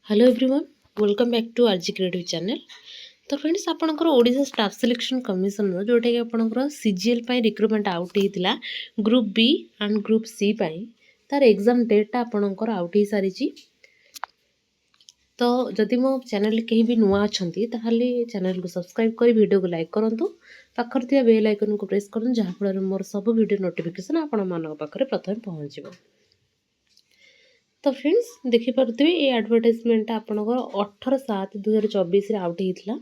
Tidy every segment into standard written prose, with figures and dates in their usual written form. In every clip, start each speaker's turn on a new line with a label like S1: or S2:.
S1: Hello everyone, welcome back to RG creative channel. तो friends आपणकर Odisha staff selection commission जोटा कि आपणकर सीजीएल रिक्रुटमेंट आउट होता group B and group C तार एग्जाम डेटा आपणकर आउट हो सारी। तो जदि मो चैनल कहीं भी नुआ अच्छा चैनल को सब्सक्राइब कर वीडियो को लाइक करूँ, पाखर बेल आइकन को प्रेस करूँ जहाँफल मोर सब वीडियो नोटिफिकेशन आपण मान पाखे प्रथम पहुँच। तो फ्रेंड्स देखिपे ये एडवर्टाइजमेंट आपणकर 18/7/2024 आउट होता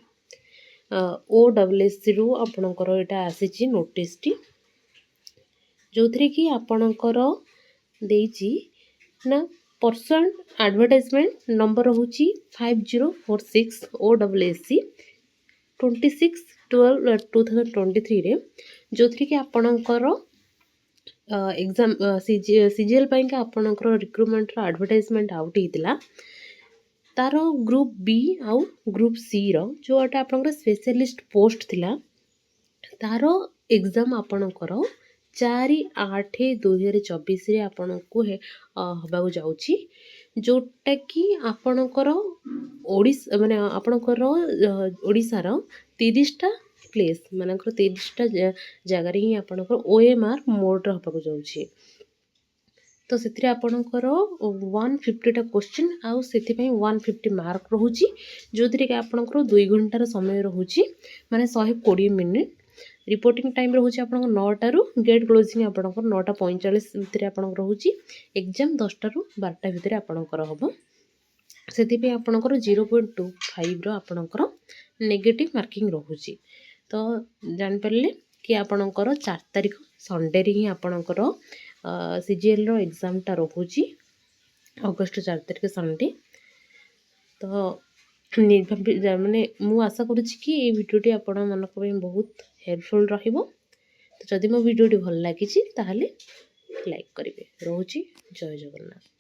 S1: OSSC रु आपणकर यहाँ आसी नोटिस टी जो थी कि आपणकर देइछि ना पर्सन एडवर्टाइजमेंट नंबर रोचे 5046 OSSC 26/12/2023 रे जो थी कि आपणकर एग्जाम सीजीएल का आपणकर रिक्रुटमेंट एडवर्टाइजमेंट आउट होता तार ग्रुप बी आउ ग्रुप सी रोटा आपणकर स्पेशलिस्ट पोस्ट थिला तार एग्जाम आपणकर 4/8/2024 रे आपण को हबाक जाउछि जोटा कि आपणकर ओडिशा माने आपणकर ओडिशार 30टा प्लेस मानकर 30टा जगार ही आपणकर OMR मोड हबाक जाउछि। तो से आपणकर 150टा क्वेश्चन आउ से 150 मार्क रोची जो थी कि आपणकर 2 घंटार समय रोची माने 120 मिनिट। रिपोर्टिंग टाइम रोचे आप 9टा गेट क्लोजिंग आपणकर 9:45 भितर आपणकर रोची एग्जाम 10टा 12टा भितर आपणकर हम से आपणकर 0.25 आपणकर नेगेटिव मार्किंग रोची। तो जानिपारे कि आपणकर 4 तारिख संडे रे ही आपणकर सीजीएल रो एग्जामटा रोची अगस्ट 4 तारिख संडे। तो माने मु आशा करुच्ची कि ये वीडियोटी आपण मानक बहुत हेल्पफुल रहिबो। तो जदि मो वीडियोटी भल लगी ताहले लाइक करेंगे। रोची जय जगन्नाथ।